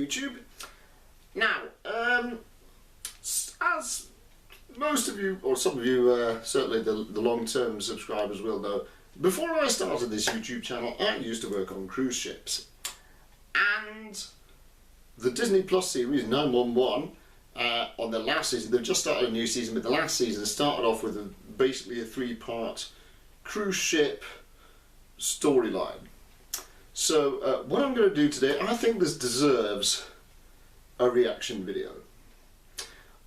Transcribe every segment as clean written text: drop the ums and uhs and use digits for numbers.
YouTube. Now, as most of you, or some of you, certainly the long-term subscribers will know, before I started this YouTube channel, I used to work on cruise ships. And the Disney Plus series 911, on the last season, they've just started a new season, but the last season started off with basically a 3-part cruise ship storyline. So what I'm going to do today, I think this deserves a reaction video.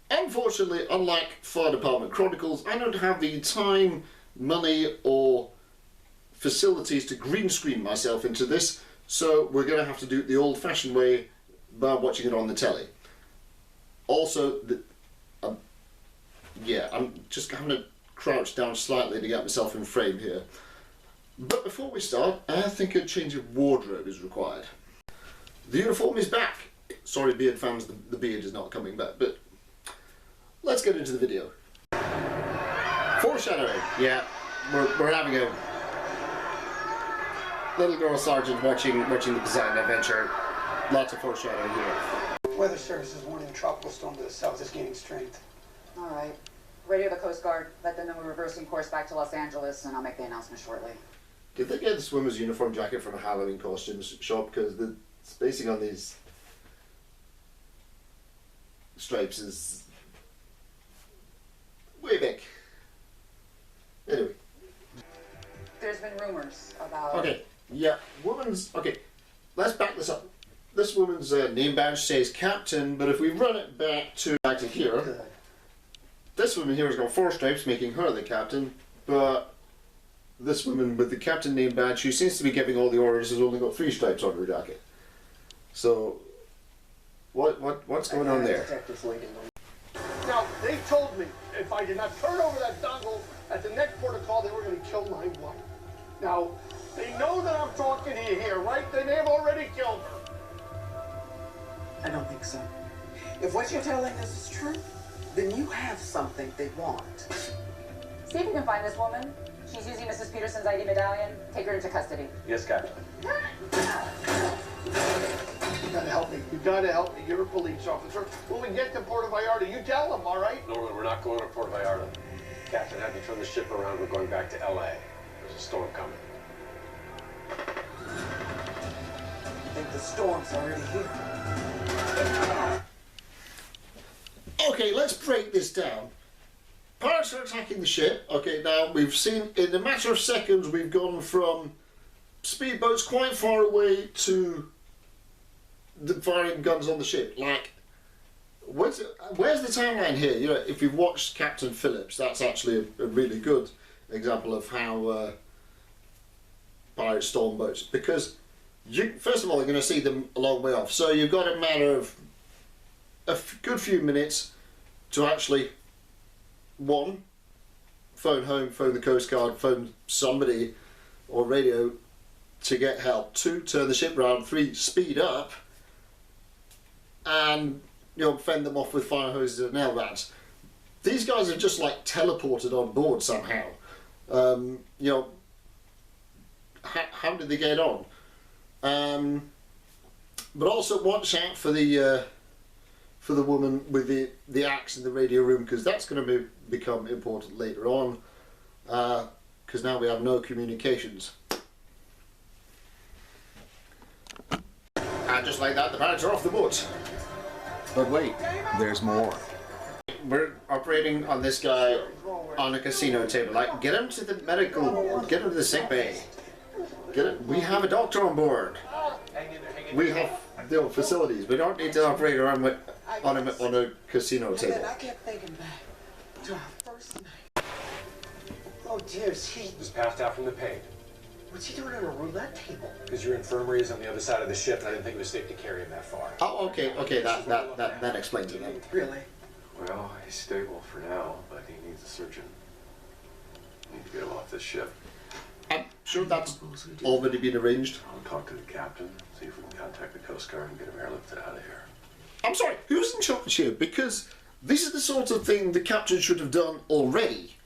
Unfortunately, unlike Fire Department Chronicles, I don't have the time, money or facilities to green screen myself into this, so we're going to have to do it the old-fashioned way by watching it on the telly. Also, yeah, I'm just going to crouch down slightly to get myself in frame here. But before we start, I think a change of wardrobe is required. The uniform is back. Sorry, beard fans, the beard is not coming back, but let's get into the video. Foreshadowing. Yeah, we're having a little girl sergeant watching the design adventure. Lots of foreshadowing here. Weather Service is warning a tropical storm to the south is gaining strength. All right. Radio the Coast Guard. Let them know we're reversing course back to Los Angeles, and I'll make the announcement shortly. Did they get the swimmer's uniform jacket from a Halloween costumes shop? Because the spacing on these stripes is way big. Anyway. There's been rumors about... Okay, yeah, okay, let's back this up. This woman's name badge says Captain, but if we run it back to here, this woman here has got 4 stripes, making her the Captain, but this woman with the Captain name badge, who seems to be giving all the orders, has only got 3 stripes on her jacket. So, what's going on there? Now, they told me if I did not turn over that dongle at the next port of call, they were going to kill my wife. Now, they know that I'm talking to you here, right? They may have already killed her. I don't think so. If what you're telling us is true, then you have something they want. See if you can find this woman. She's using Mrs. Peterson's ID medallion. Take her into custody. Yes, Captain. You gotta help me. You gotta help me. You're a police officer. When we get to Puerto Vallarta, you tell them, all right? Norman, we're not going to Puerto Vallarta. Captain, have you turn the ship around. We're going back to LA. There's a storm coming. I think the storm's already here. Okay, let's break this down. Pirates are attacking the ship. Okay, now we've seen, in a matter of seconds, we've gone from speedboats quite far away to the firing guns on the ship. Like, where's the timeline here? You know, if you've watched Captain Phillips, that's actually a really good example of how pirates storm boats. Because, first of all, you're going to see them a long way off. So you've got a matter of a good few minutes to actually, 1, phone home, phone the Coast Guard, phone somebody or radio to get help. 2, turn the ship around. 3, speed up and, you know, fend them off with fire hoses and LRADs. These guys are just like teleported on board somehow. You know, how did they get on? But also watch out for the woman with the axe in the radio room, because that's going to become important later on, because now we have no communications. And just like that, the pirates are off the boat. But wait, there's more. We're operating on this guy on a casino table. Like, get him to the medical, get him to the sick bay. We have a doctor on board. We have facilities. We don't need to operate around on a casino table. I kept thinking back to our first night. Oh dear, he Just passed out from the pain. what's he doing on a roulette table? Because your infirmary is on the other side of the ship, and I didn't think it was safe to carry him that far. Oh, okay, that explains it then. Really? Well, he's stable for now, but he needs a surgeon. Need to get him off this ship. I'm sure that's already been arranged. I'll talk to the captain, see if we can contact the Coast Guard and get him airlifted out of here. I'm sorry, who's in charge here? Because this is the sort of thing the captain should have done already.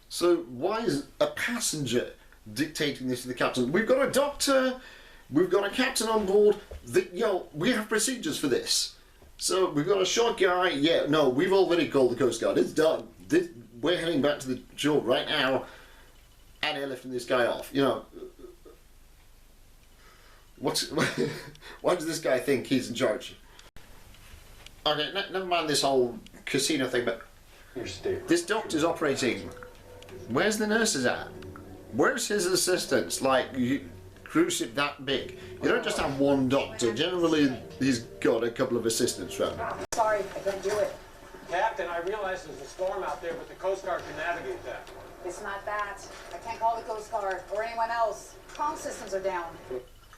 So why is a passenger dictating this to the captain? We've got a doctor, We've got a captain on board. We have procedures for this. So we've got a short guy. Yeah, no, we've already called the Coast Guard. It's done. We're heading back to the shore right now and airlifting this guy off. You know, why does this guy think he's in charge? Okay, never mind this whole casino thing, but this doctor's operating. Where's the nurses at? Where's his assistants? Like, cruise ship that big. You don't just have one doctor. Generally, he's got a couple of assistants around. Sorry, I couldn't do it. Captain, I realize there's a storm out there, but the Coast Guard can navigate that. It's not that. I can't call the Coast Guard or anyone else. Comm systems are down.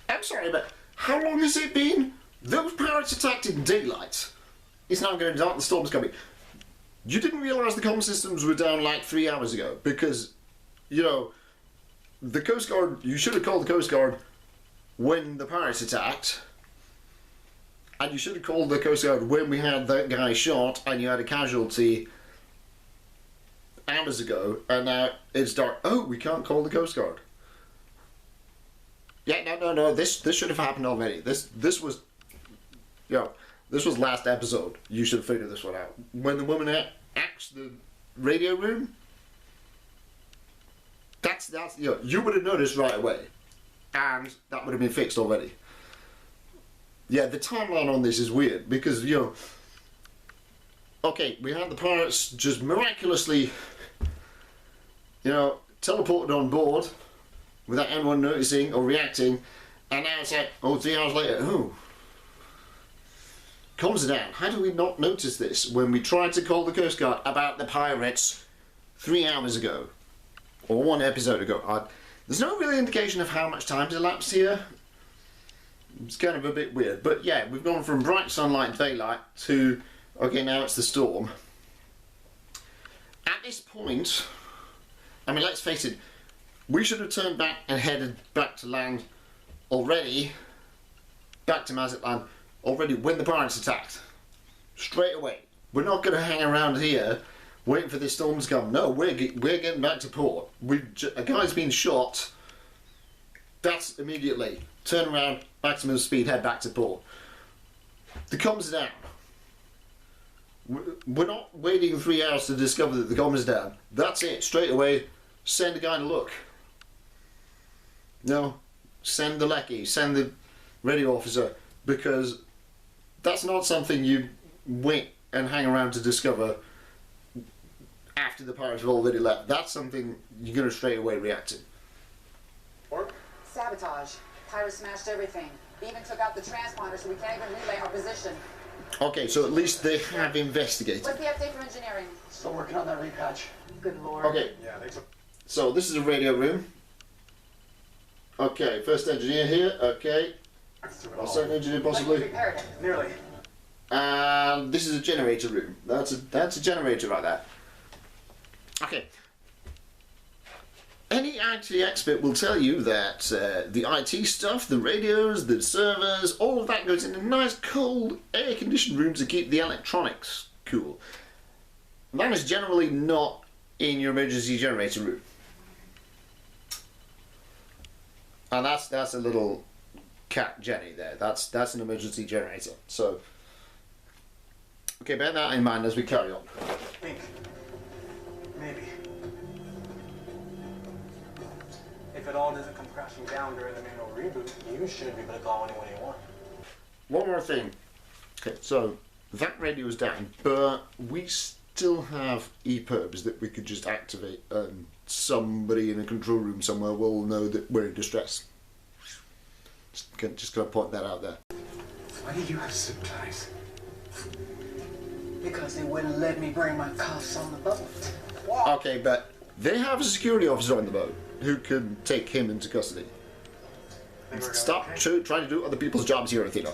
I'm sorry, but how long has it been? Those pirates attacked in daylight. It's now going dark, the storm's coming. You didn't realise the comm systems were down like 3 hours ago because, you know, the Coast Guard, you should have called the Coast Guard when the pirates attacked. And you should have called the Coast Guard when we had that guy shot and you had a casualty hours ago, and now it's dark. Oh, we can't call the Coast Guard. Yeah, no. This should have happened already. This was, you know, this was last episode. You should have figured this one out. When the woman axed the radio room, that's you know, you would have noticed right away, and that would have been fixed already. Yeah, the timeline on this is weird because, you know, okay, we had the pirates just miraculously, you know, teleported on board without anyone noticing or reacting, and now it's like, oh, 3 hours later, oh. Comms are down. How do we not notice this when we tried to call the Coast Guard about the pirates 3 hours ago? Or 1 episode ago? There's no real indication of how much time's elapsed here. It's kind of a bit weird. But yeah, we've gone from bright sunlight and daylight to, okay, now it's the storm. At this point, I mean, let's face it, we should have turned back and headed back to land already, back to Mazatlan, already when the pirates attacked. Straight away. We're not going to hang around here waiting for this storm to come. No, we're getting back to port. A guy's been shot. That's immediately. Turn around, maximum speed, head back to port. The comms are down. We're not waiting 3 hours to discover that the comms is down. That's it. Straight away, send a guy to look. No, send the lecky, send the radio officer, because that's not something you wait and hang around to discover after the pirates have already left. That's something you're going to straight away react to. Or? Sabotage. Pirates smashed everything. They even took out the transponder so we can't even relay our position. Okay, so at least they have investigated. What's the update from engineering? Still working on that repatch. Good lord. Okay, Yeah, they took... so this is a radio room. Okay, first engineer here. Okay. Or second engineer Like possibly. we repaired it. Nearly. And this is a generator room. That's a generator right there. Okay. Any IT expert will tell you that the IT stuff, the radios, the servers, all of that goes in a nice cold air-conditioned room to keep the electronics cool. That is generally not in your emergency generator room. And that's a little cat Jenny there. That's an emergency generator. So, okay, bear that in mind as we carry on. Think. Maybe. If it all doesn't come crashing down during the manual reboot, you should be able to call anyone you want. One more thing. Okay, so that radio is down, but we still have EPIRBs that we could just activate, and somebody in a control room somewhere will know that we're in distress. Just gonna point that out there. Why do you have zip ties? Because they wouldn't let me bring my cuffs on the boat. Okay, but they have a security officer on the boat who can take him into custody. Stop trying to do other people's jobs here, Athena.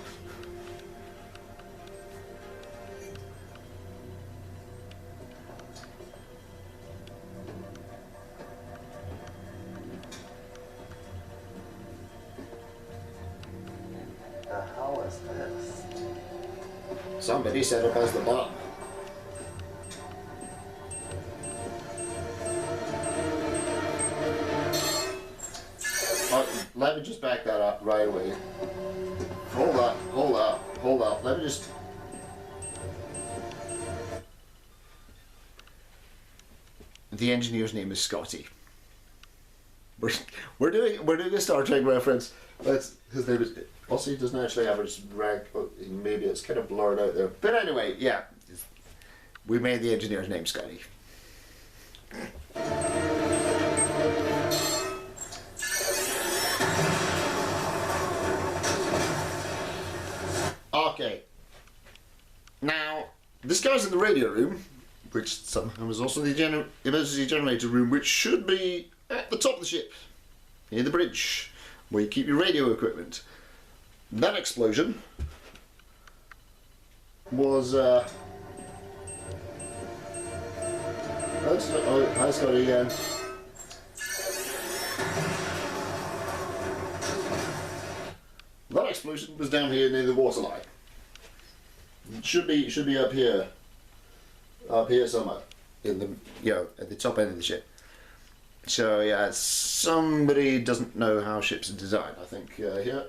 The hell is this? Somebody set up as the bomb. let me just back that up right away. Hold up. Let me just. The engineer's name is Scotty. We're doing a Star Trek reference. His name is. Also, he doesn't actually have his rank. Maybe it's kind of blurred out there. But anyway, yeah, we made the engineer's name Scotty. Okay. Now, this guy's in the radio room, which somehow is also the emergency generator room, which should be at the top of the ship, near the bridge, where you keep your radio equipment. That explosion was, hi Scotty again. That explosion was down here near the waterline. It should be up here somewhere, in the at the top end of the ship. So yeah, somebody doesn't know how ships are designed. I think here.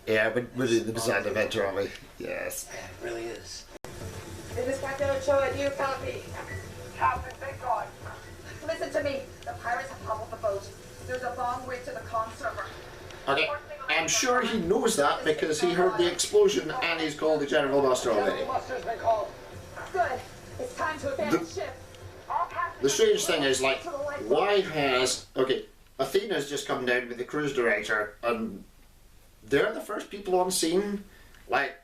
Yeah, we're doing the design adventure, aren't we? Yes. Yeah, it really is. This is Captain Ochoa, do you copy? Captain, thank God. Listen to me. The pirates have hobbled the boat. There's a bomb rigged to the comm server. Okay, I'm sure he knows that because he heard the explosion and he's called the General Master already. Buster's been called. Good. It's time to abandon ship. The strange thing is, like, why has... Okay, Athena's just come down with the cruise director and they're the first people on scene. Like,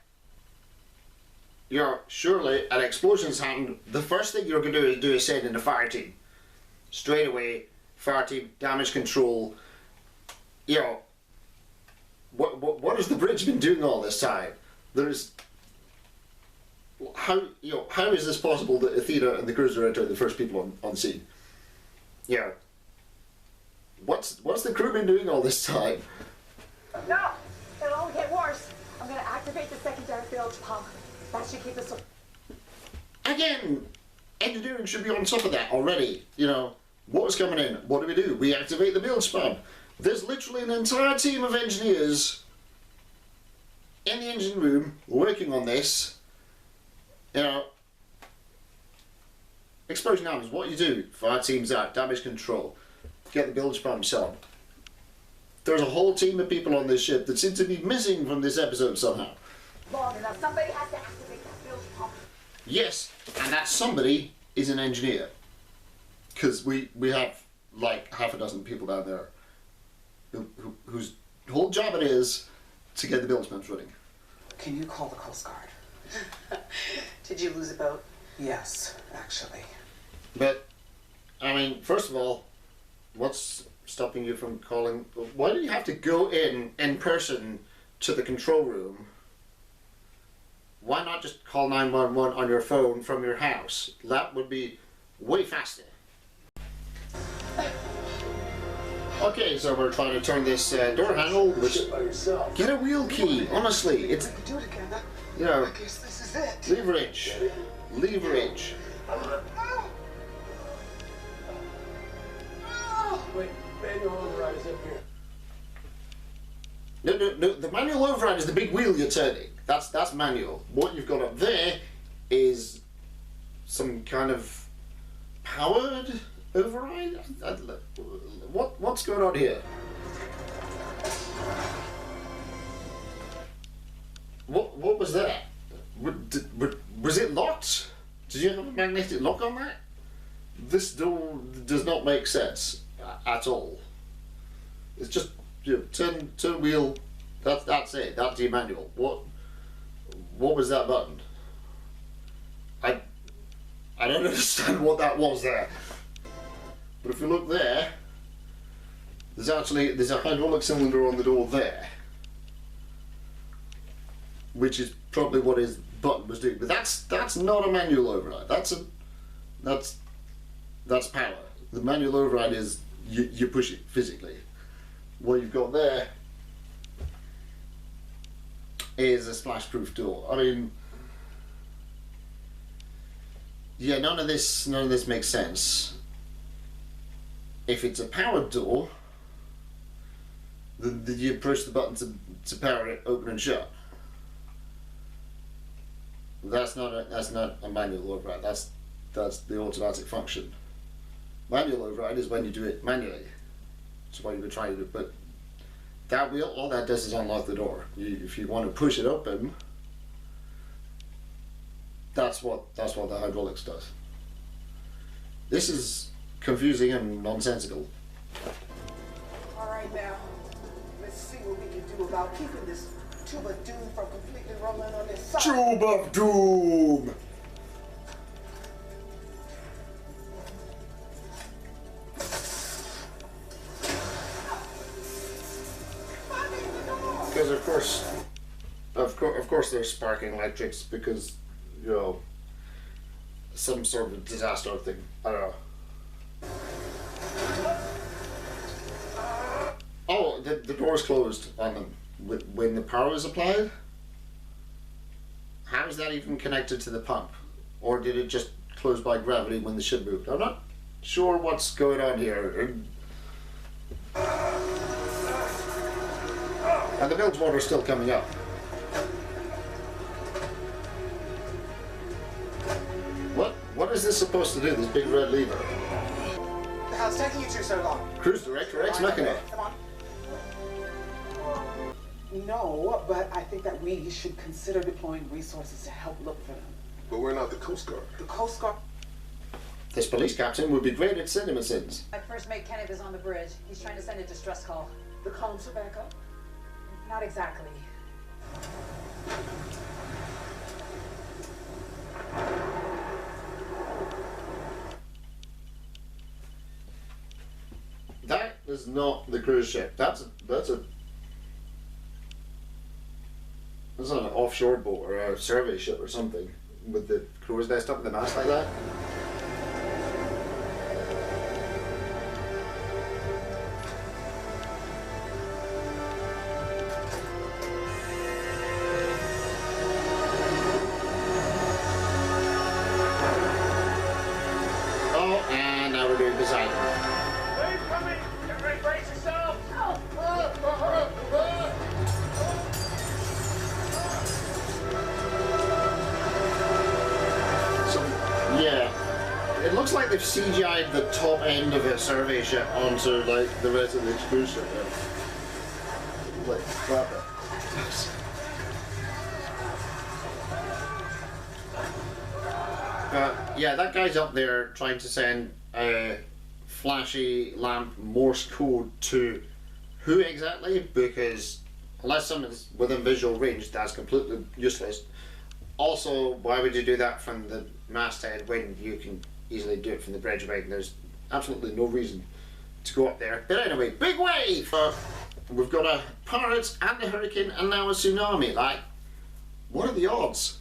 surely an explosion's happened. The first thing you're going to do is send in a fire team. Straight away, fire team, damage control. What has the bridge been doing all this time? How is this possible that Athena and the cruise director are the first people on scene? What's the crew been doing all this time? No! It'll only get worse. I'm gonna activate the secondary bilge pump. That should keep us... Again, engineering should be on top of that already. What's coming in? What do? We activate the bilge pump. There's literally an entire team of engineers in the engine room working on this. Explosion happens. What do? Fire teams out, damage control, get the bilge pumps on. There's a whole team of people on this ship that seem to be missing from this episode somehow. Long enough. Somebody has to activate that bilge pump. Yes, and that somebody is an engineer. Because we have like half a dozen people down there whose whole job it is to get the bilge pumps running. Can you call the Coast Guard? Did you lose a boat? Yes, actually. But, I mean, first of all, what's stopping you from calling... Why do you have to go in person to the control room? Why not just call 911 on your phone from your house? That would be way faster. Okay, so we're trying to turn this door handle, which... By yourself. Get a wheel key, honestly. It's, We can do it again. I guess this is it. leverage. Leverage. Wait, manual override is up here. No, the manual override is the big wheel you're turning. That's manual. What you've got up there is some kind of powered override? What's going on here? What was that? Was it locked? Did you have a magnetic lock on that? This door does not make sense at all. It's just turn wheel. That's it. That's your manual. What was that button? I don't understand what that was there. But if you look there, there's a hydraulic cylinder on the door there, which is probably what his button was doing. But that's not a manual override. That's power. The manual override is you push it physically, what you've got there is a splash-proof door. I mean, yeah, none of this makes sense. If it's a powered door, then you push the button to power it open and shut. That's not a manual override. That's the automatic function. Manual override is when you do it manually. That's what you were trying to do. But that wheel, all that does is unlock the door. If you want to push it open, that's what the hydraulics does. This is confusing and nonsensical. All right, now, let's see what we can do about keeping this tube of doom from completely rolling on this side. Tube of Doom! Because of course there's sparking electrics because, you know, some sort of disaster thing. I don't know. Oh, the door's closed on them when the power is applied? How is that even connected to the pump? Or did it just close by gravity when the ship moved? I'm not sure what's going on here. And the bilge water's still coming up. What is this supposed to do, this big red lever? The hell's taking you two so long? Cruise director, ex-mechanic. Come on. No, but I think that we should consider deploying resources to help look for them. But we're not the Coast Guard. The Coast Guard. This police captain would be great at cinema sins. My first mate Kenneth is on the bridge. He's trying to send a distress call. The comms are back up. Not exactly. That is not the cruise ship. That's an offshore boat or a survey ship or something with the crow's nest up in the mast like that. Oh, and now we're doing design. Waves coming! Everybody brace yourself! So, yeah, it looks like they've CGI'd the top end of a survey ship onto like the rest of the cruise ship. Like, crap it. Yeah, that guy's up there trying to send a flashy lamp Morse code to who exactly? Because unless someone's within visual range, that's completely useless. Also, why would you do that from the masthead when you can easily do it from the bridgeway? There's absolutely no reason to go up there. But anyway, big wave! We've got a pirate and a hurricane and now a tsunami. Like, what are the odds?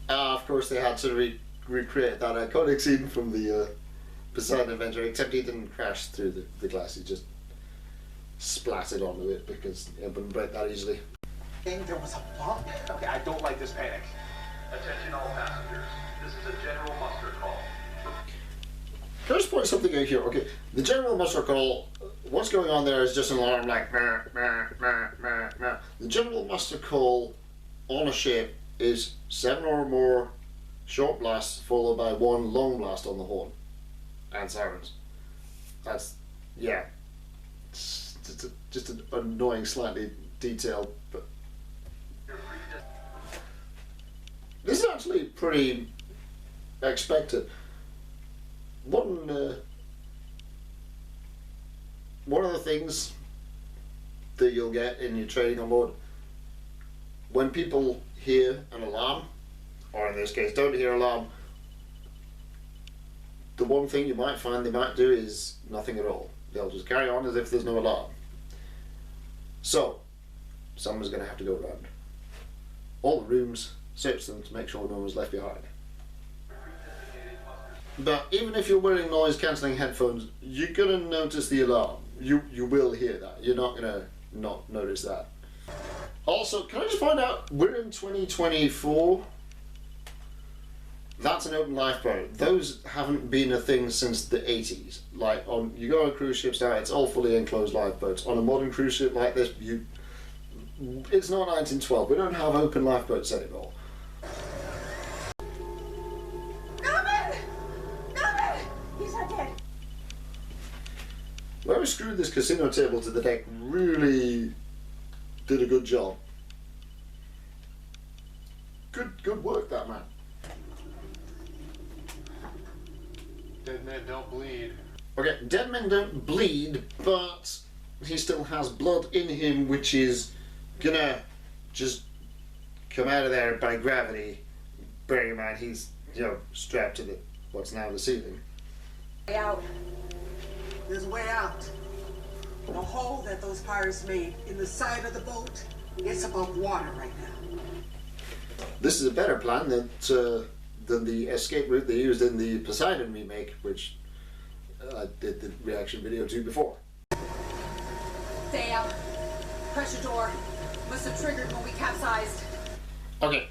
Of course, they had to recreate that iconic scene from the Poseidon Adventure, except he didn't crash through the glass, he just splattered onto it because it wouldn't break that easily. There was a bump. Okay, I don't like this panic. Attention all passengers. This is a general muster call. Can I just point something out here? Okay, the general muster call, what's going on there is just an alarm like meh, meh, meh, meh, meh. The general muster call on a ship is 7 or more short blasts followed by 1 long blast on the horn and sirens. That's, yeah, it's just an annoying, slightly detailed, but this is actually pretty expected. One of the things that you'll get in your training on board, when people hear an alarm, or in this case don't hear alarm, the one thing you might find they might do is nothing at all. They'll just carry on as if there's no alarm. So, someone's going to have to go around all the rooms, search them to make sure no one's left behind. But even if you're wearing noise cancelling headphones, you're gonna notice the alarm. You will hear that. You're not gonna not notice that. Also, can I just find out, we're in 2024. That's an open lifeboat. Those haven't been a thing since the 80s. Like, you go on cruise ships now, it's all fully enclosed lifeboats. On a modern cruise ship like this, it's not 1912. We don't have open lifeboats anymore. He's not dead. Whoever screwed this casino table to the deck really did a good job. Good work, that man. Dead men don't bleed. Okay, dead men don't bleed, but he still has blood in him, which is gonna just come out of there by gravity. Bearing in mind he's, strapped to what's now the ceiling. Way out. There's a way out. The hole that those pirates made in the side of the boat, it's above water right now. This is a better plan than the escape route they used in the Poseidon remake, which I did the reaction video to before. Stay out. Pressure door. Must have triggered when we capsized. Okay,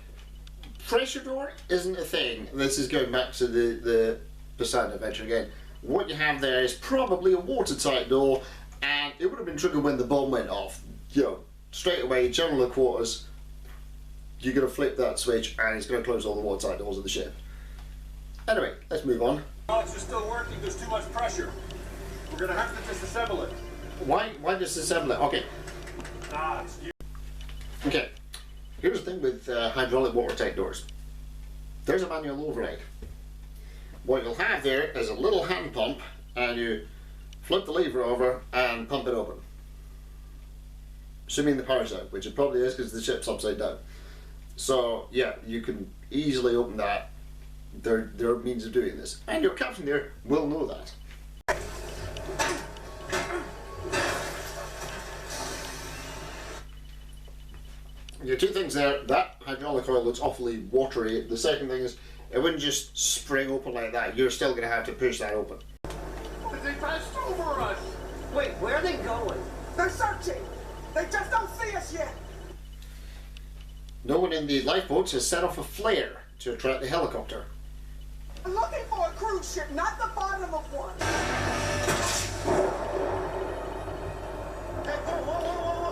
pressure door isn't a thing. This is going back to the Poseidon adventure again. What you have there is probably a watertight door, and it would have been triggered when the bomb went off. Straight away, general quarters, you're going to flip that switch and it's going to close all the watertight doors of the ship. Anyway, let's move on. Dogs are still working, there's too much pressure. We're gonna have to disassemble it. Why disassemble it? Okay. It's you. Okay. Here's the thing with hydraulic watertight doors. There's a manual override. What you'll have there is a little hand pump, and you flip the lever over and pump it open. Assuming the power's out, which it probably is because the ship's upside down. So yeah, you can easily open that. There are means of doing this, and your captain there will know that. Your two things there, that hydraulic oil looks awfully watery. The second thing is, it wouldn't just spring open like that. You're still going to have to push that open. They passed over us. Wait, where are they going? They're searching. They just don't see us yet. No one in the lifeboats has set off a flare to attract the helicopter. I'm looking for a cruise ship, not the bottom of one.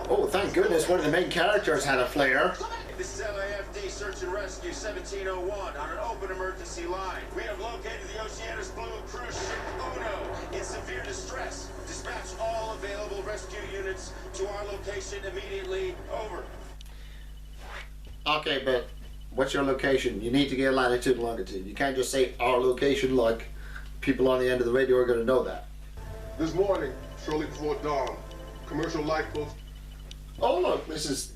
Oh, thank goodness one of the main characters had a flare. This is LAFD Search and Rescue 1701 on an open emergency line. We have located the Oceanus Blue cruise ship Uno in severe distress. Dispatch all available rescue units to our location immediately. Over. Okay, but what's your location? You need to get latitude and longitude. You can't just say our location like people on the end of the radio are going to know that. This morning, shortly before dawn, commercial lifeboats. Oh look, this is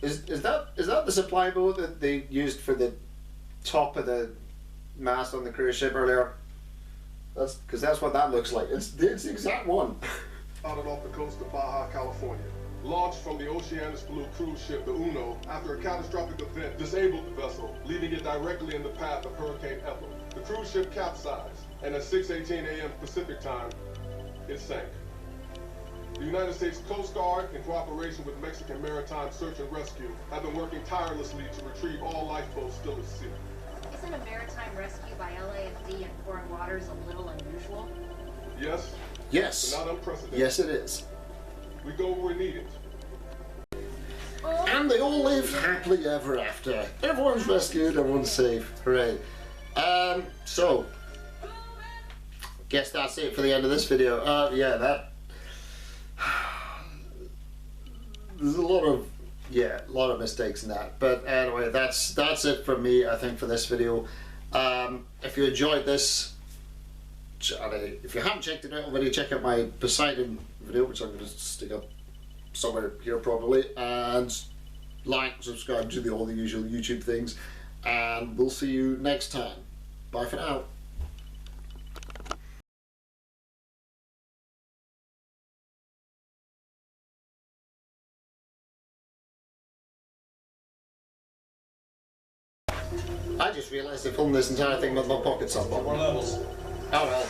that the supply boat that they used for the top of the mast on the cruise ship earlier? That's what that looks like. It's the exact one. Out and off the coast of Baja, California. Launched from the Oceanus Blue cruise ship, the Uno, after a catastrophic event disabled the vessel, leaving it directly in the path of Hurricane Ethel. The cruise ship capsized, and at 6:18 a.m. Pacific time, it sank. The United States Coast Guard, in cooperation with Mexican Maritime Search and Rescue, have been working tirelessly to retrieve all lifeboats still at sea. Isn't a maritime rescue by LAFD in foreign waters a little unusual? Yes. Yes. But not unprecedented. Yes, it is. We go where we're needed. And they all lived happily ever after. Everyone's rescued, everyone's safe. Hooray. So, guess that's it for the end of this video. There's a lot of mistakes in that. But anyway, that's it from me, I think, for this video. If you enjoyed this, if you haven't checked it out already, check out my Poseidon video, which I'm going to stick up somewhere here probably, and like, subscribe to all the usual YouTube things, and we'll see you next time. Bye for now. I just realised I filmed this entire thing with my pockets on. More levels. Oh well.